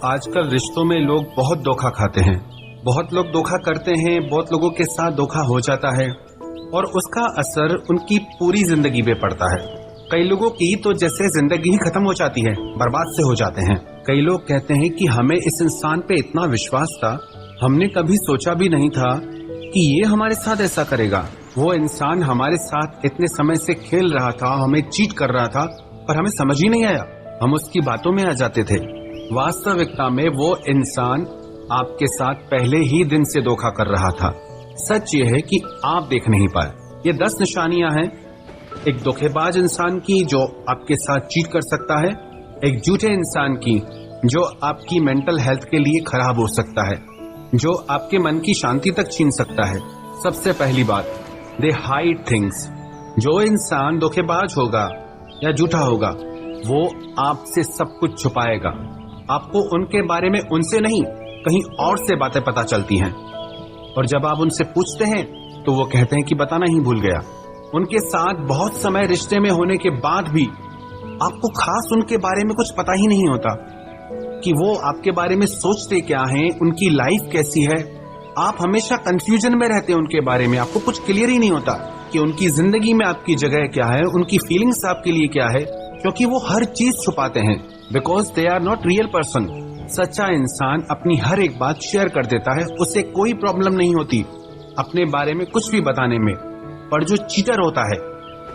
आजकल रिश्तों में लोग बहुत धोखा खाते हैं, बहुत लोग धोखा करते हैं, बहुत लोगों के साथ धोखा हो जाता है और उसका असर उनकी पूरी जिंदगी पे पड़ता है। कई लोगों की तो जैसे जिंदगी ही खत्म हो जाती है, बर्बाद से हो जाते हैं। कई लोग कहते हैं कि हमें इस इंसान पे इतना विश्वास था, हमने कभी सोचा भी नहीं था कि ये हमारे साथ ऐसा करेगा। वो इंसान हमारे साथ इतने समय से खेल रहा था, हमें चीट कर रहा था, पर हमें समझ ही नहीं आया, हम उसकी बातों में आ जाते थे। वास्तविकता में वो इंसान आपके साथ पहले ही दिन से धोखा कर रहा था। सच ये है कि आप देख नहीं पाए। ये 10 निशानियां हैं एक धोखेबाज इंसान की जो आपके साथ चीट कर सकता है, एक झूठे इंसान की जो आपकी मेंटल हेल्थ के लिए खराब हो सकता है, जो आपके मन की शांति तक छीन सकता है। सबसे पहली बात, दे हाइड थिंग्स। जो इंसान धोखेबाज होगा या झूठा होगा वो आपसे सब कुछ छुपाएगा। आपको उनके बारे में उनसे नहीं कहीं और से बातें पता चलती हैं और जब आप उनसे पूछते हैं तो वो कहते हैं कि बताना ही भूल गया। उनके साथ बहुत समय रिश्ते में होने के बाद भी आपको खास उनके बारे में कुछ पता ही नहीं होता कि वो आपके बारे में सोचते क्या हैं, उनकी लाइफ कैसी है। आप हमेशा कंफ्यूजन में रहते हैं उनके बारे में, आपको कुछ क्लियर ही नहीं होता कि उनकी जिंदगी में आपकी जगह क्या है, उनकी फीलिंग्स आपके लिए क्या है, क्योंकि वो हर चीज छुपाते हैं because they are not real person. सच्चा इंसान अपनी हर एक बात शेयर कर देता है, उसे कोई प्रॉब्लम नहीं होती अपने बारे में कुछ भी बताने में। पर जो चीटर होता है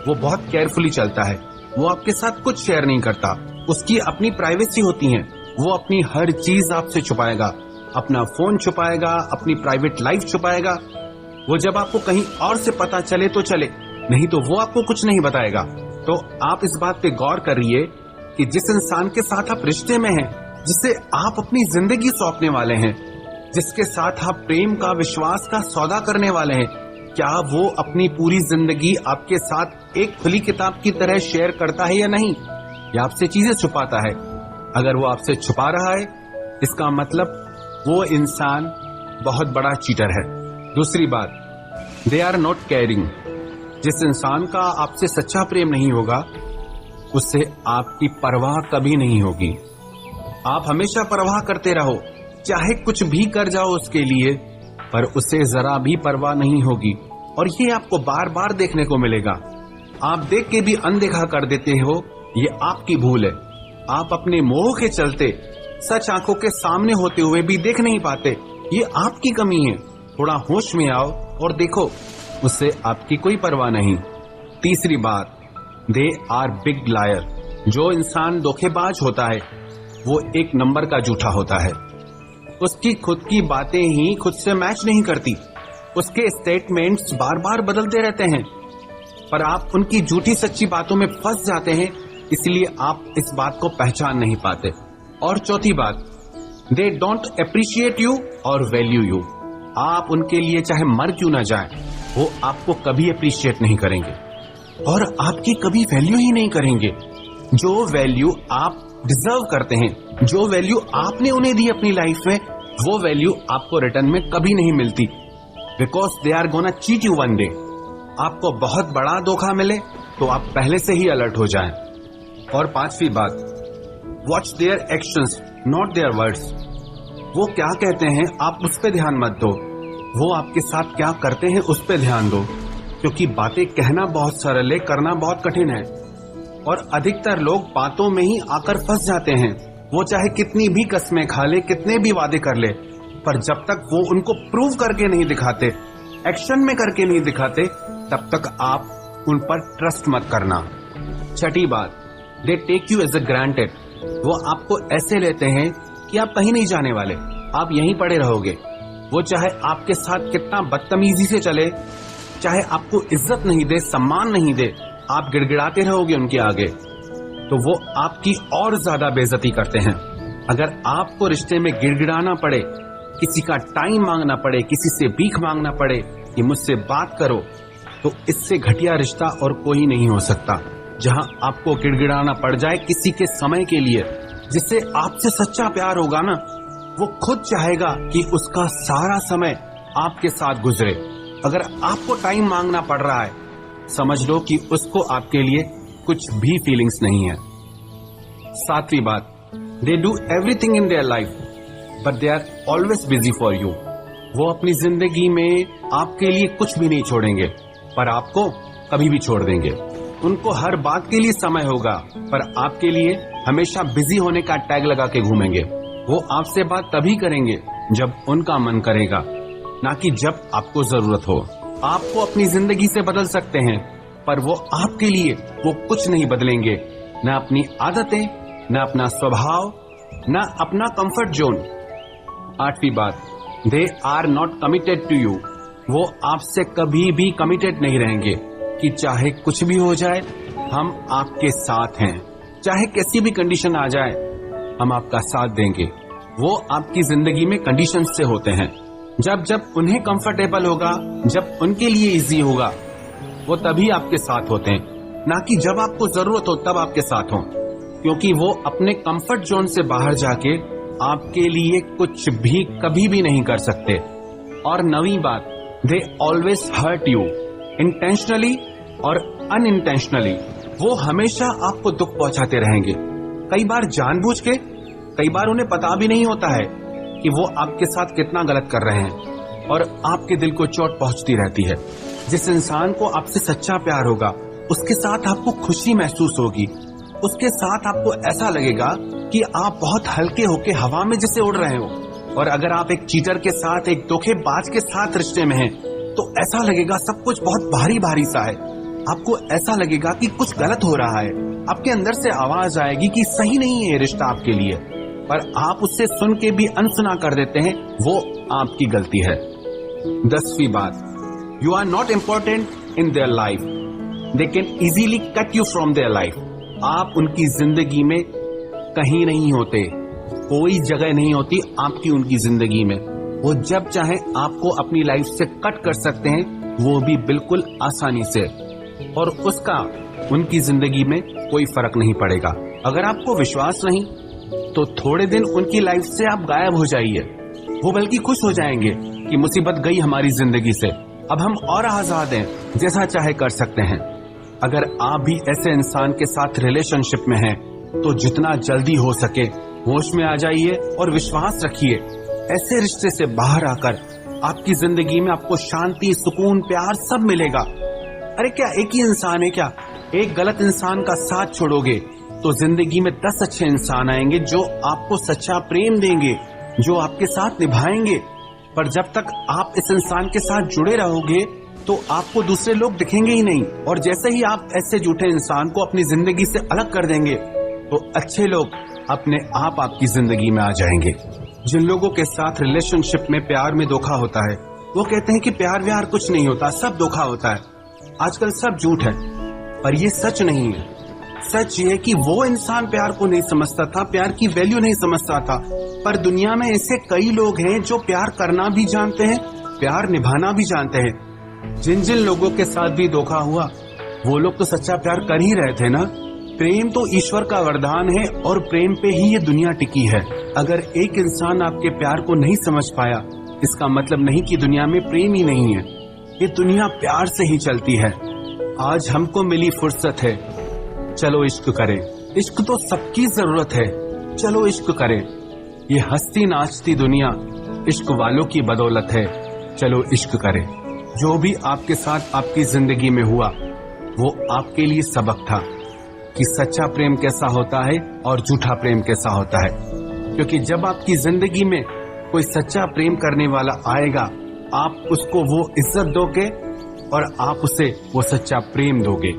वो बहुत केयरफुली चलता है, वो आपके साथ कुछ शेयर नहीं करता, उसकी अपनी प्राइवेसी होती है, वो अपनी हर चीज आपसे छुपाएगा, अपना फोन छुपाएगा, अपनी प्राइवेट लाइफ छुपाएगा। वो जब आपको कहीं और से पता चले तो चले, नहीं तो वो आपको कुछ नहीं बताएगा। तो आप इस बात पे गौर करिए कि जिस इंसान के साथ आप रिश्ते में हैं, जिसे आप अपनी जिंदगी सौंपने वाले हैं, जिसके साथ आप प्रेम का, विश्वास का सौदा करने वाले हैं, क्या वो अपनी पूरी जिंदगी आपके साथ एक खुली किताब की तरह शेयर करता है या नहीं, या आपसे चीजें छुपाता है? अगर वो आपसे छुपा रहा है इसका मतलब वो इंसान बहुत बड़ा चीटर है। दूसरी बात, दे आर नॉट केयरिंग। जिस इंसान का आपसे सच्चा प्रेम नहीं होगा उससे आपकी परवाह कभी नहीं होगी। आप हमेशा परवाह करते रहो, चाहे कुछ भी कर जाओ उसके लिए, पर उसे जरा भी परवाह नहीं होगी और ये आपको बार बार देखने को मिलेगा। आप देख के भी अनदेखा कर देते हो, ये आपकी भूल है। आप अपने मोह के चलते सच आंखों के सामने होते हुए भी देख नहीं पाते, ये आपकी कमी है। थोड़ा होश में आओ और देखो, उससे आपकी कोई परवाह नहीं। तीसरी बात, दे आर बिग लायर। जो इंसान धोखेबाज होता है वो एक नंबर का झूठा होता है। उसकी खुद की बातें ही खुद से मैच नहीं करती, उसके स्टेटमेंट्स बार बार बदलते रहते हैं, पर आप उनकी झूठी सच्ची बातों में फंस जाते हैं, इसलिए आप इस बात को पहचान नहीं पाते। और चौथी बात, दे डोंट अप्रिशिएट यू और वैल्यू यू। आप उनके लिए चाहे मर क्यों ना जाए, वो आपको कभी अप्रिशिएट नहीं करेंगे और आपकी कभी वैल्यू ही नहीं करेंगे। जो वैल्यू आप डिजर्व करते हैं, जो वैल्यू आपने उन्हें दी अपनी लाइफ में, वो वैल्यू आपको रिटर्न में कभी नहीं मिलती, because they are gonna cheat you one day. आपको बहुत बड़ा धोखा मिले तो आप पहले से ही अलर्ट हो जाएं। और पांचवी बात, watch their actions not their words. वो क्या कहते हैं आप उस पर ध्यान मत दो, वो आपके साथ क्या करते हैं उस पर ध्यान दो, क्योंकि बातें कहना बहुत सरल है, करना बहुत कठिन है और अधिकतर लोग बातों में ही आकर फंस जाते हैं। वो चाहे कितनी भी कस्में खा ले, कितने भी वादे कर ले, पर जब तक वो उनको प्रूव करके नहीं दिखाते, एक्शन में करके नहीं दिखाते, तब तक आप उन पर ट्रस्ट मत करना। छठी बात, they take you as a granted. वो आपको ऐसे लेते हैं कि आप कहीं नहीं जाने वाले, आप यहीं पड़े रहोगे। वो चाहे आपके साथ कितना बदतमीजी से चले, चाहे आपको इज्जत नहीं दे, सम्मान नहीं दे, आप गिड़गिड़ाते रहोगे उनके आगे, तो वो आपकी और ज्यादा बेइज्जती करते हैं। अगर आपको रिश्ते में गिड़गिड़ाना पड़े, किसी का टाइम मांगना पड़े, किसी से भीख मांगना पड़े कि मुझसे बात करो, तो इससे घटिया रिश्ता और कोई नहीं हो सकता। जहां आपको गिड़गिड़ाना पड़ जाए किसी के समय के लिए, जिससे आपसे सच्चा प्यार होगा ना, वो खुद चाहेगा कि उसका सारा समय आपके साथ गुजरे। अगर आपको टाइम मांगना पड़ रहा है, समझ लो कि उसको आपके लिए कुछ भी फीलिंग्स नहीं है। सातवीं बात, they do everything in their life but they are always busy for you. वो अपनी जिंदगी में आपके लिए कुछ भी नहीं छोड़ेंगे, पर आपको कभी भी छोड़ देंगे। उनको हर बात के लिए समय होगा, पर आपके लिए हमेशा बिजी होने का टैग लगा के घूमेंगे। वो आपसे बात तभी करेंगे जब उनका मन करेगा, ना कि जब आपको जरूरत हो। आपको अपनी जिंदगी से बदल सकते हैं, पर वो आपके लिए वो कुछ नहीं बदलेंगे, न अपनी आदतें, न अपना स्वभाव, न अपना कंफर्ट जोन। 8वीं बात, they are not committed to you. वो आपसे कभी भी कमिटेड नहीं रहेंगे कि चाहे कुछ भी हो जाए हम आपके साथ हैं, चाहे कैसी भी कंडीशन आ जाए हम आपका साथ देंगे। वो आपकी जिंदगी में कंडीशन से होते हैं। जब जब उन्हें कंफर्टेबल होगा, जब उनके लिए इजी होगा, वो तभी आपके साथ होते हैं, ना कि जब आपको जरूरत हो तब आपके साथ हो, क्योंकि वो अपने कंफर्ट जोन से बाहर जाके आपके लिए कुछ भी कभी भी नहीं कर सकते। और 9वीं बात, they always hurt you intentionally और अनइंटेंशनली। वो हमेशा आपको दुख पहुंचाते रहेंगे, कई बार जानबूझ के, कई बार उन्हें पता भी नहीं होता है कि वो आपके साथ कितना गलत कर रहे हैं, और आपके दिल को चोट पहुंचती रहती है। जिस इंसान को आपसे सच्चा प्यार होगा उसके साथ आपको खुशी महसूस होगी, उसके साथ आपको ऐसा लगेगा कि आप बहुत हल्के होके हवा में जैसे उड़ रहे हो। और अगर आप एक चीटर के साथ, एक धोखेबाज के साथ रिश्ते में हैं, तो ऐसा लगेगा सब कुछ बहुत भारी भारी सा है। आपको ऐसा लगेगा कि कुछ गलत हो रहा है, आपके अंदर से आवाज आएगी कि सही नहीं है ये रिश्ता आपके लिए, पर आप उससे सुन के भी अनसुना कर देते हैं। वो आपकी गलती है। 10वीं बात, you are not important in their life, they can easily cut you from their life. आप उनकी जिंदगी में कहीं नहीं होते, कोई जगह नहीं होती आपकी उनकी जिंदगी में। वो जब चाहे आपको अपनी लाइफ से कट कर सकते हैं, वो भी बिल्कुल आसानी से, और उसका उनकी जिंदगी में कोई फर्क नहीं पड़ेगा। अगर आपको विश्वास नहीं तो थोड़े दिन उनकी लाइफ से आप गायब हो जाइए, वो बल्कि खुश हो जाएंगे कि मुसीबत गई हमारी जिंदगी से, अब हम और आजाद हैं, जैसा चाहे कर सकते हैं। अगर आप भी ऐसे इंसान के साथ रिलेशनशिप में हैं तो जितना जल्दी हो सके होश में आ जाइए और विश्वास रखिए। ऐसे रिश्ते से बाहर आकर आपकी जिंदगी में आपको शांति, सुकून, प्यार सब मिलेगा। अरे क्या एक ही इंसान है क्या? एक गलत इंसान का साथ छोड़ोगे तो जिंदगी में 10 अच्छे इंसान आएंगे जो आपको सच्चा प्रेम देंगे, जो आपके साथ निभाएंगे। पर जब तक आप इस इंसान के साथ जुड़े रहोगे तो आपको दूसरे लोग दिखेंगे ही नहीं, और जैसे ही आप ऐसे झूठे इंसान को अपनी जिंदगी से अलग कर देंगे तो अच्छे लोग अपने आप आपकी जिंदगी में आ जाएंगे। जिन लोगों के साथ रिलेशनशिप में, प्यार में धोखा होता है, वो कहते हैं कि प्यार व्यार कुछ नहीं होता, सब धोखा होता है। आजकल सब झूठ है, पर ये सच नहीं है। सच ये कि वो इंसान प्यार को नहीं समझता था, प्यार की वैल्यू नहीं समझता था, पर दुनिया में ऐसे कई लोग हैं जो प्यार करना भी जानते हैं, प्यार निभाना भी जानते हैं। जिन जिन लोगों के साथ भी धोखा हुआ वो लोग तो सच्चा प्यार कर ही रहे थे ना। प्रेम तो ईश्वर का वरदान है और प्रेम पे ही ये दुनिया टिकी है। अगर एक इंसान आपके प्यार को नहीं समझ पाया, इसका मतलब नहीं कि दुनिया में प्रेम ही नहीं है। ये दुनिया प्यार से ही चलती है। आज हमको मिली फुर्सत है, चलो इश्क करें। इश्क तो सबकी जरूरत है, चलो इश्क करें। ये हंसती नाचती दुनिया इश्क वालों की बदौलत है, चलो इश्क करें। जो भी आपके साथ आपकी जिंदगी में हुआ वो आपके लिए सबक था कि सच्चा प्रेम कैसा होता है और झूठा प्रेम कैसा होता है। क्योंकि जब आपकी जिंदगी में कोई सच्चा प्रेम करने वाला आएगा, आप उसको वो इज्जत दोगे और आप उसे वो सच्चा प्रेम दोगे।